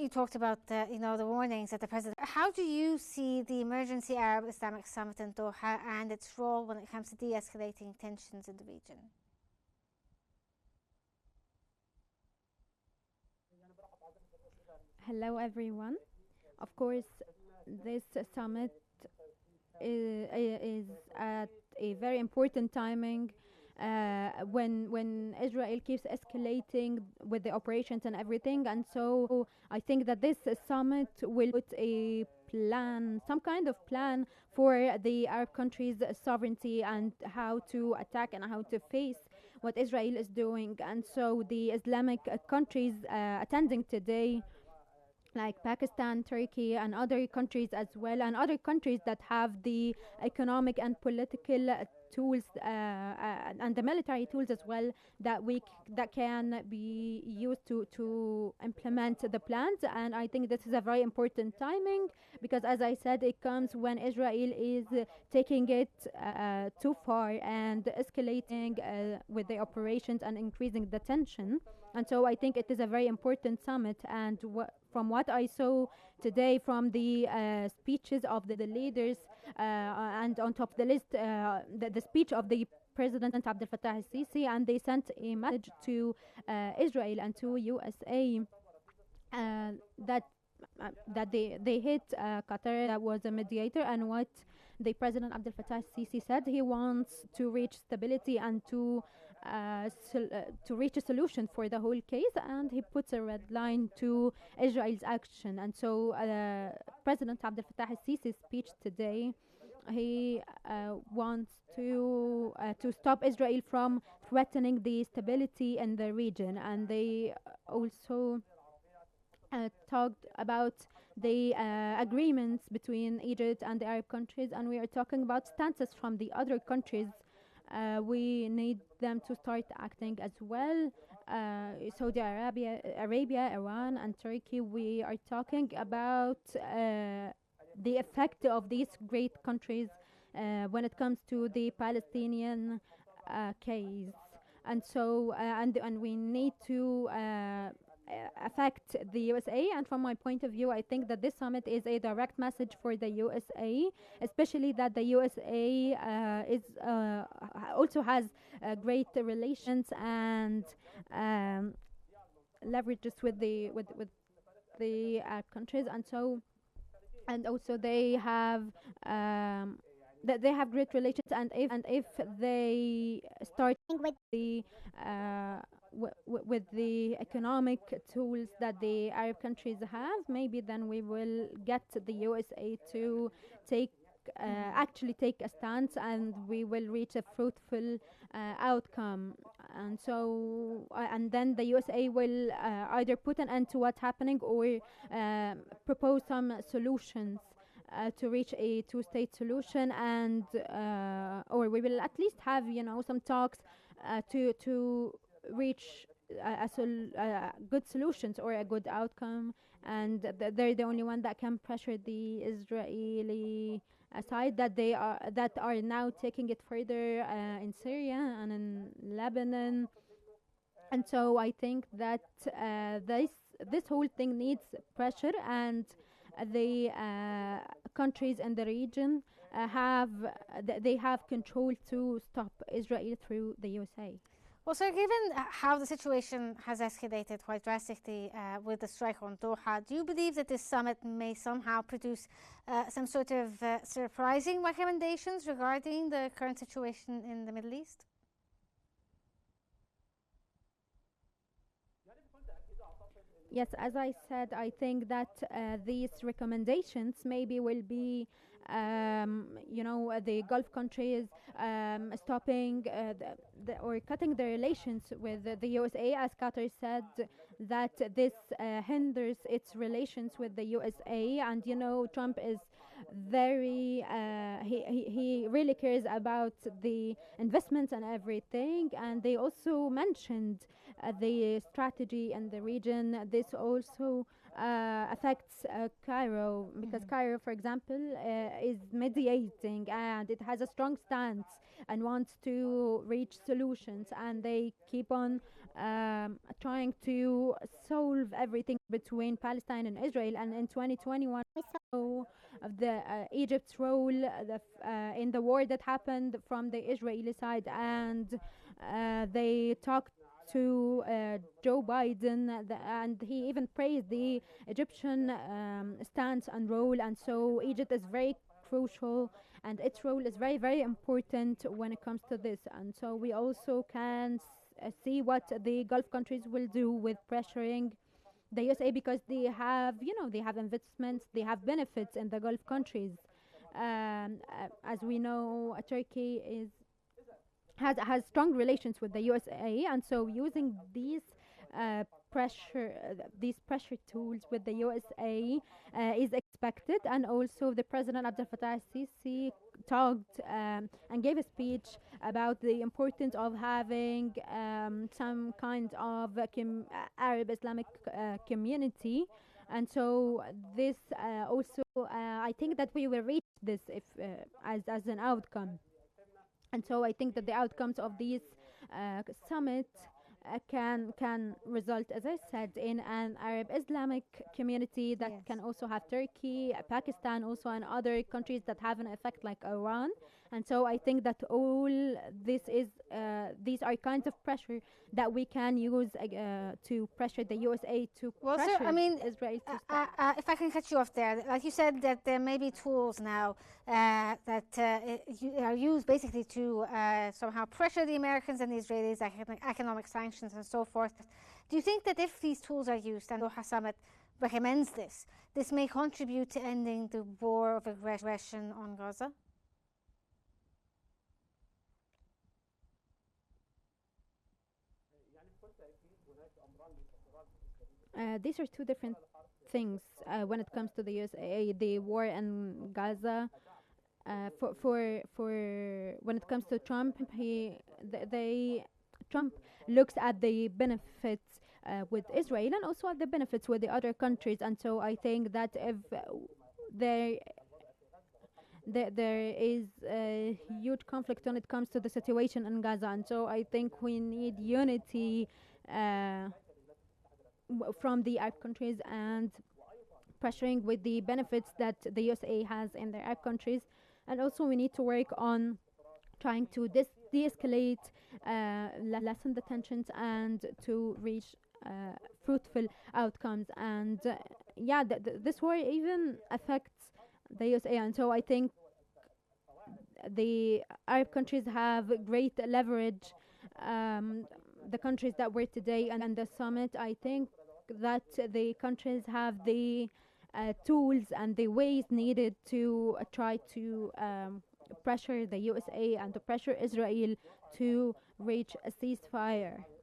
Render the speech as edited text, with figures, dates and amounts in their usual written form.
you talked about the warnings that the president. How do you see the emergency Arab Islamic Summit in Doha and its role when it comes to de-escalating tensions in the region? Hello, everyone. Of course, this summit is at a very important timing when Israel keeps escalating with the operations and everything. And so I think that this summit will put a plan, some kind of plan for the Arab countries' sovereignty and how to attack and how to face what Israel is doing. And so the Islamic countries attending today, like Pakistan, Turkey, and other countries as well, and other countries that have the economic and political tools and the military tools as well that can be used to implement the plans. And I think this is a very important timing because, as I said, it comes when Israel is taking it too far and escalating with the operations and increasing the tension. And so I think it is a very important summit. And from what I saw today from the speeches of the leaders, and on top of the list, the speech of the President Abdel Fattah al-Sisi, and they sent a message to Israel and to USA uh, that they hit Qatar, that was a mediator, and what the President Abdel Fattah al-Sisi said, he wants to reach stability and to reach a solution for the whole case, and he puts a red line to Israel's action. And so President Abdel Fattah al-Sisi's speech today, he wants to stop Israel from threatening the stability in the region, and they also talked about the agreements between Egypt and the Arab countries, and we are talking about stances from the other countries. We need them to start acting as well. Saudi Arabia, Iran, and Turkey. We are talking about the effect of these great countries when it comes to the Palestinian case, and so and we need to affect the USA. And from my point of view, I think that this summit is a direct message for the USA, especially that the USA is also has great relations and leverages with the countries. And so, and also they have that they have great relations, and if they start with the with the economic tools that the Arab countries have, maybe then we will get the USA to take actually take a stance, and we will reach a fruitful outcome. And so and then the USA will either put an end to what's happening or propose some solutions to reach a two-state solution, and or we will at least have some talks to reach good solutions or a good outcome. And they're the only one that can pressure the Israeli side that are now taking it further in Syria and in Lebanon. And so I think that this whole thing needs pressure, and the countries in the region they have control to stop Israel through the USA. Well, so given how the situation has escalated quite drastically with the strike on Doha, do you believe that this summit may somehow produce some sort of surprising recommendations regarding the current situation in the Middle East? Yes, as I said, I think that these recommendations maybe will be, the Gulf countries stopping or cutting their relations with the USA, as Qatar said that this hinders its relations with the USA. And Trump is very he really cares about the investments and everything, and they also mentioned the strategy in the region. This also affects Cairo, because Cairo, for example, is mediating and it has a strong stance and wants to reach solutions, and they keep on trying to solve everything between Palestine and Israel. And in 2021, we saw of the Egypt's role in the war that happened from the Israeli side, and they talked to Joe Biden, and he even praised the Egyptian stance and role. And so Egypt is very crucial, and its role is very, very important when it comes to this. And so we also can see what the Gulf countries will do with pressuring the USA, because they have, they have investments, they have benefits in the Gulf countries. As we know, Turkey has strong relations with the USA, and so using these pressure tools with the USA is expected. And also, the President Abdel Fattah al-Sisi talked and gave a speech about the importance of having some kind of Arab Islamic community. And so this also, I think that we will reach this if as an outcome. And so I think that the outcomes of these summit can result, as I said, in an Arab Islamic community that Yes. can also have Turkey, Pakistan, also, and other countries that have an effect like Iran. And so I think that all this is these are kinds of pressure that we can use to pressure the USA to Well, sir, pressure I mean, Israel to stop. if I can cut you off there, like you said, that there may be tools now that are used basically to somehow pressure the Americans and the Israelis, economic sanctions and so forth. Do you think that if these tools are used, and Doha Summit recommends this may contribute to ending the war of aggression on Gaza? These are two different things when it comes to the USA. The war in Gaza, for when it comes to Trump, Trump looks at the benefits with Israel, and also at the benefits with the other countries. And so I think that if there there is a huge conflict when it comes to the situation in Gaza, and so I think we need unity uh, from the Arab countries, and pressuring with the benefits that the USA has in their Arab countries. And also, we need to work on trying to de-escalate, lessen the tensions, and to reach fruitful outcomes. And yeah, this war even affects the USA. And so I think the Arab countries have great leverage. Um, the countries that were today and the summit, I think that the countries have the tools and the ways needed to try to pressure the USA and to pressure Israel to reach a ceasefire.